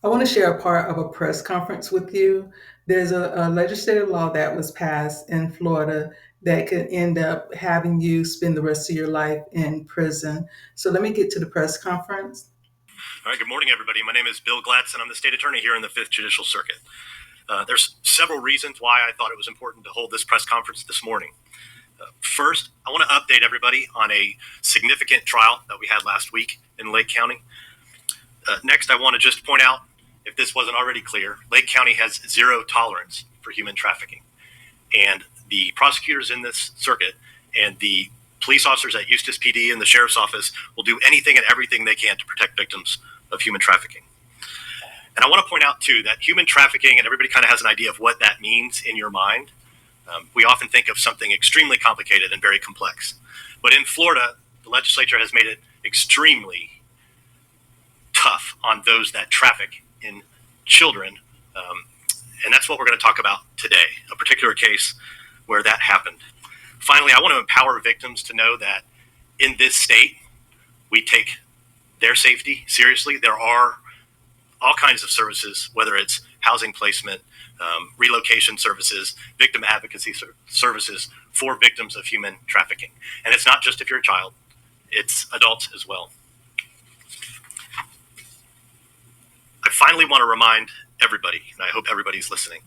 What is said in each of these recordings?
I want to share a part of a press conference with you. There's a legislative law that was passed in Florida that could end up having you spend the rest of your life in prison. So let me get to the press conference. All right, good morning, everybody. My name is Bill Gladson. I'm the state attorney here in the 5th Judicial Circuit. There's several reasons why I thought it was important to hold this press conference this morning. First, I want to update everybody on a significant trial that we had last week in Lake County. Next, I want to just point out, if this wasn't already clear, Lake County has zero tolerance for human trafficking. And the prosecutors in this circuit and the police officers at Eustis PD and the sheriff's office will do anything and everything they can to protect victims of human trafficking. And I want to point out, too, that human trafficking, and everybody kind of has an idea of what that means in your mind. We often think of something extremely complicated and very complex. But in Florida, the legislature has made it extremely tough on those that traffic in children. And that's what we're going to talk about today, a particular case where that happened. Finally, I want to empower victims to know that in this state, we take their safety seriously. There are all kinds of services, whether it's housing placement, relocation services, victim advocacy services for victims of human trafficking. And it's not just if you're a child, it's adults as well. I finally want to remind everybody, and I hope everybody's listening,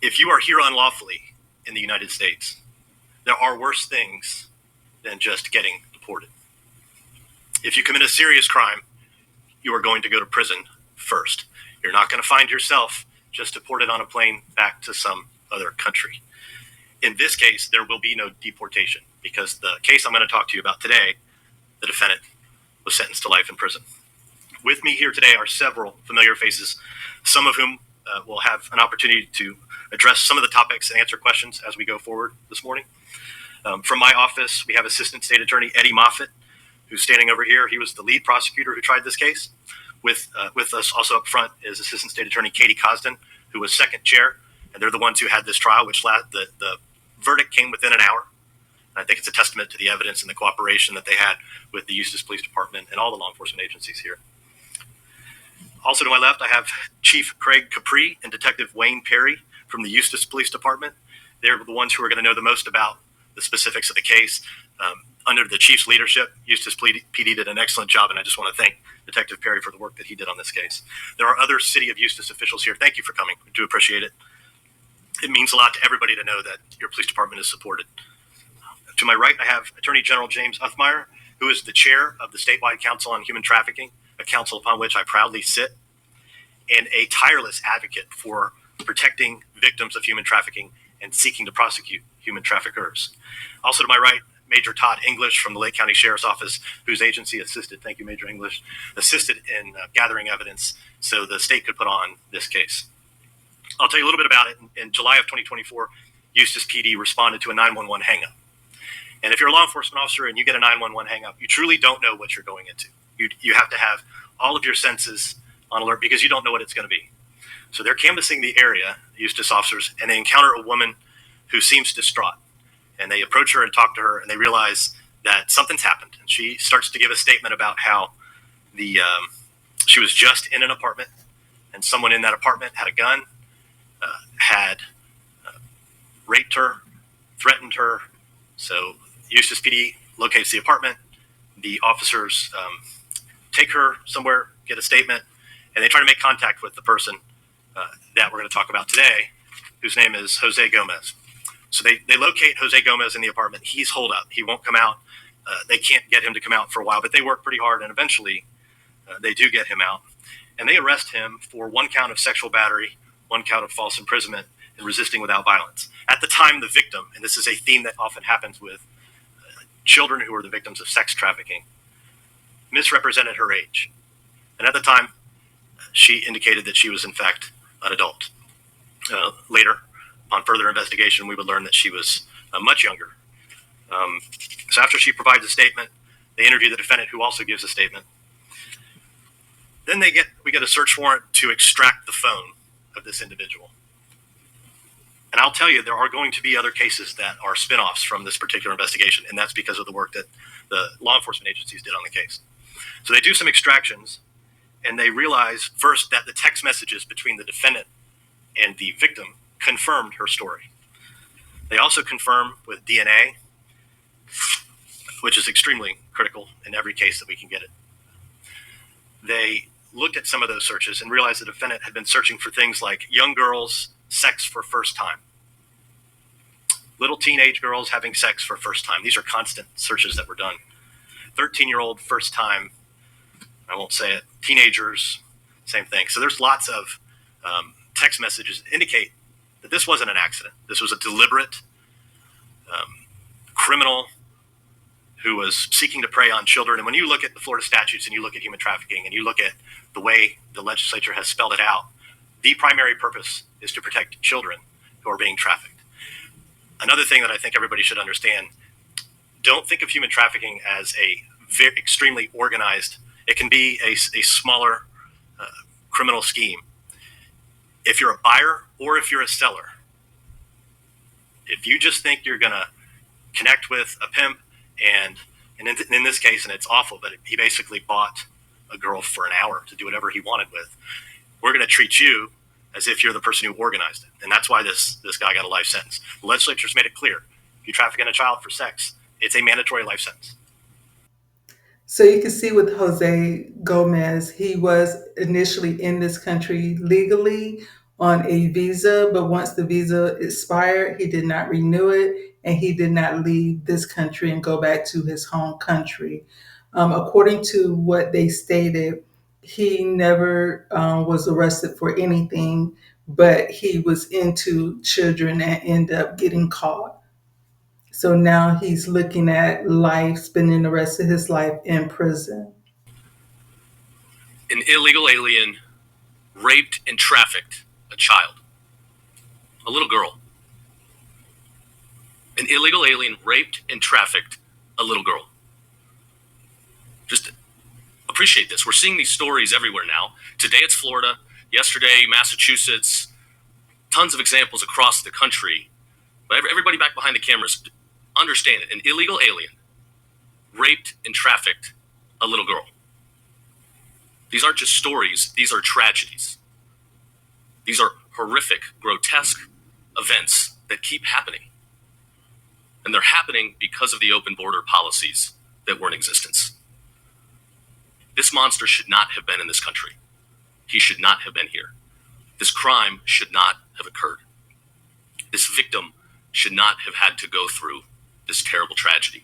if you are here unlawfully in the United States, there are worse things than just getting deported. If you commit a serious crime, you are going to go to prison first. You're not going to find yourself just deported on a plane back to some other country. In this case, there will be no deportation because the case I'm going to talk to you about today, the defendant was sentenced to life in prison. With me here today are several familiar faces, some of whom will have an opportunity to address some of the topics and answer questions as we go forward this morning. From my office, we have Assistant State Attorney Eddie Moffitt, who's standing over here. He was the lead prosecutor who tried this case. With us also up front is Assistant State Attorney Katie Cosden, who was second chair, and they're the ones who had this trial, which the verdict came within an hour. And I think it's a testament to the evidence and the cooperation that they had with the Eustis Police Department and all the law enforcement agencies here. Also to my left, I have Chief Craig Capri and Detective Wayne Perry from the Eustis Police Department. They're the ones who are going to know the most about the specifics of the case. Under the chief's leadership, Eustis PD did an excellent job, and I just want to thank Detective Perry for the work that he did on this case. There are other City of Eustis officials here. Thank you for coming. We do appreciate it. It means a lot to everybody to know that your police department is supported. To my right, I have Attorney General James Uthmeyer, who is the chair of the Statewide Council on Human Trafficking, a council upon which I proudly sit, and a tireless advocate for protecting victims of human trafficking and seeking to prosecute human traffickers. Also to my right, Major Todd English from the Lake County Sheriff's Office, whose agency assisted, thank you, Major English, assisted in gathering evidence so the state could put on this case. I'll tell you a little bit about it. In July of 2024, Eustis PD responded to a 911 hang-up. And if you're a law enforcement officer and you get a 911 hang-up, you truly don't know what you're going into. You have to have all of your senses on alert because you don't know what it's going to be. So they're canvassing the area, Eustis officers, and they encounter a woman who seems distraught. And they approach her and talk to her, and they realize that something's happened. And she starts to give a statement about how she was just in an apartment, and someone in that apartment had a gun, had raped her, threatened her. So Eustis PD locates the apartment. The officers take her somewhere, get a statement, and they try to make contact with the person that we're going to talk about today, whose name is Jose Gomez. So they locate Jose Gomez in the apartment. He's holed up. He won't come out. They can't get him to come out for a while, but they work pretty hard, and eventually they do get him out. And they arrest him for 1 count of sexual battery, 1 count of false imprisonment, and resisting without violence. At the time, the victim, and this is a theme that often happens with children who are the victims of sex trafficking, misrepresented her age. And at the time, she indicated that she was, in fact, an adult. Later, upon further investigation, we would learn that she was much younger. So after she provides a statement, they interview the defendant, who also gives a statement. Then we get a search warrant to extract the phone of this individual. And I'll tell you, there are going to be other cases that are spinoffs from this particular investigation, and that's because of the work that the law enforcement agencies did on the case. So they do some extractions, And they realized first that the text messages between the defendant and the victim confirmed her story. They also confirm with DNA, which is extremely critical in every case that we can get it. They looked at some of those searches and realized the defendant had been searching for things like young girls, sex for first time, little teenage girls having sex for first time. These are constant searches that were done. 13-year-old first time, I won't say it, teenagers, same thing. So there's lots of text messages that indicate that this wasn't an accident. This was a deliberate criminal who was seeking to prey on children. And when you look at the Florida statutes and you look at human trafficking and you look at the way the legislature has spelled it out, the primary purpose is to protect children who are being trafficked. Another thing that I think everybody should understand, don't think of human trafficking as a very extremely organized, it can be a smaller criminal scheme. If you're a buyer or if you're a seller, if you just think you're going to connect with a pimp and in this case, and it's awful, but he basically bought a girl for an hour to do whatever he wanted with, we're going to treat you as if you're the person who organized it. And that's why this guy got a life sentence. The legislature's made it clear. If you traffic in a child for sex, it's a mandatory life sentence. So you can see with Jose Gomez, he was initially in this country legally on a visa, but once the visa expired, he did not renew it and he did not leave this country and go back to his home country. According to what they stated, he never was arrested for anything, but he was into children and ended up getting caught. So now he's looking at life, spending the rest of his life in prison. An illegal alien raped and trafficked a child, a little girl. An illegal alien raped and trafficked a little girl. Just appreciate this. We're seeing these stories everywhere now. Today it's Florida, yesterday Massachusetts, tons of examples across the country. But everybody back behind the cameras, understand it. An illegal alien raped and trafficked a little girl. These aren't just stories, these are tragedies. These are horrific, grotesque events that keep happening. And they're happening because of the open border policies that were in existence. This monster should not have been in this country. He should not have been here. This crime should not have occurred. This victim should not have had to go through this terrible tragedy.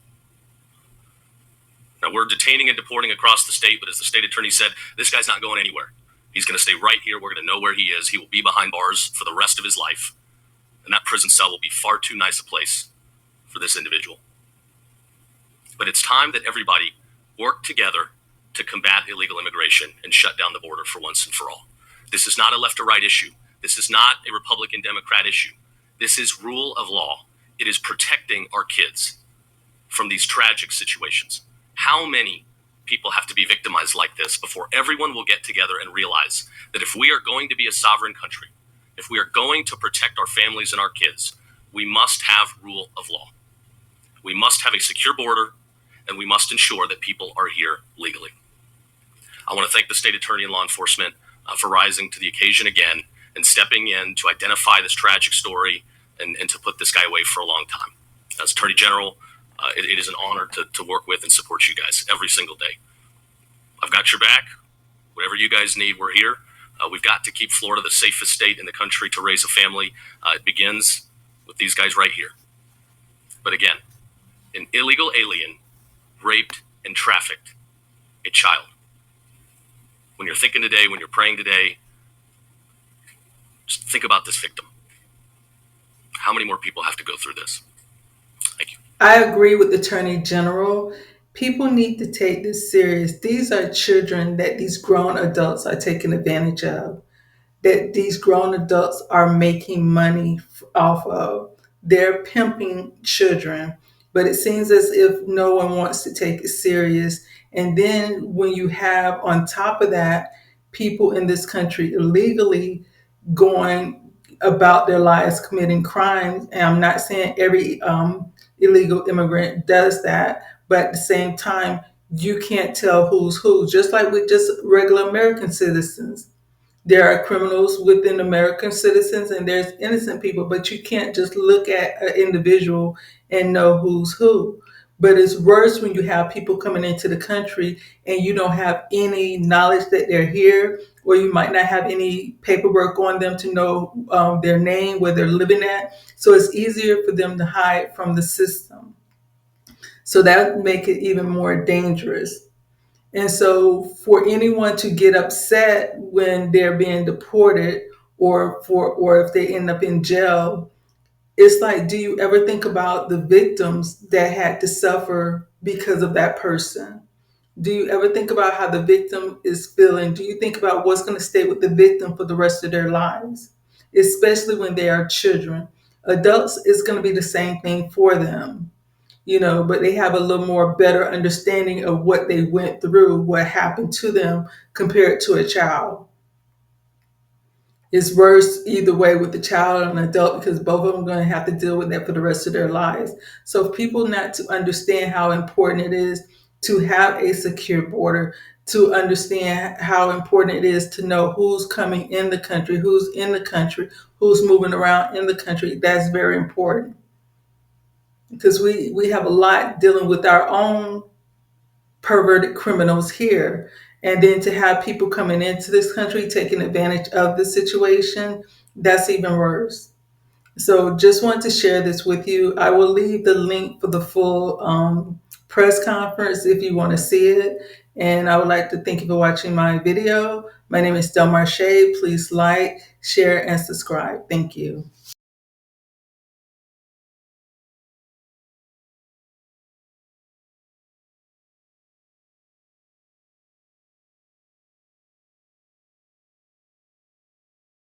Now, we're detaining and deporting across the state, but as the state attorney said, this guy's not going anywhere. He's going to stay right here. We're going to know where he is. He will be behind bars for the rest of his life. And that prison cell will be far too nice a place for this individual. But it's time that everybody work together to combat illegal immigration and shut down the border for once and for all. This is not a left or right issue. This is not a Republican Democrat issue. This is rule of law. It is protecting our kids from these tragic situations. How many people have to be victimized like this before everyone will get together and realize that if we are going to be a sovereign country, if we are going to protect our families and our kids, we must have rule of law. We must have a secure border, and we must ensure that people are here legally. I want to thank the state attorney and law enforcement for rising to the occasion again and stepping in to identify this tragic story and to put this guy away for a long time. As Attorney General, it is an honor to work with and support you guys every single day. I've got your back. Whatever you guys need, we're here. We've got to keep Florida the safest state in the country to raise a family. It begins with these guys right here. But again, an illegal alien raped and trafficked a child. When you're thinking today, when you're praying today, just think about this victim. How many more people have to go through this? Thank you. I agree with the Attorney General. People need to take this serious. These are children that these grown adults are taking advantage of, that these grown adults are making money off of. They're pimping children, but it seems as if no one wants to take it serious. And then when you have on top of that people in this country illegally going about their lives committing crimes, and I'm not saying every illegal immigrant does that, but at the same time, You can't tell who's who, just like with just regular American citizens. There are criminals within American citizens and there's innocent people, but you can't just look at an individual and know who's who. But it's worse when you have people coming into the country and you don't have any knowledge that they're here, or you might not have any paperwork on them to know their name, where they're living at. So it's easier for them to hide from the system. So that make it even more dangerous. And so for anyone to get upset when they're being deported or if they end up in jail, it's like, do you ever think about the victims that had to suffer because of that person? Do you ever think about how the victim is feeling? Do you think about what's going to stay with the victim for the rest of their lives? Especially when they are children. Adults, is going to be the same thing for them, but they have a little more better understanding of what they went through, what happened to them compared to a child. It's worse either way with the child and an adult because both of them are going to have to deal with that for the rest of their lives. So, if people not to understand how important it is to have a secure border, to understand how important it is to know who's coming in the country, who's in the country, who's moving around in the country, that's very important because we have a lot dealing with our own perverted criminals here. And then to have people coming into this country taking advantage of the situation, that's even worse. So just want to share this with you. I will leave the link for the full press conference if you want to see it. And I would like to thank you for watching my video. My name is Delmarshae. Please like, share, and subscribe. Thank you.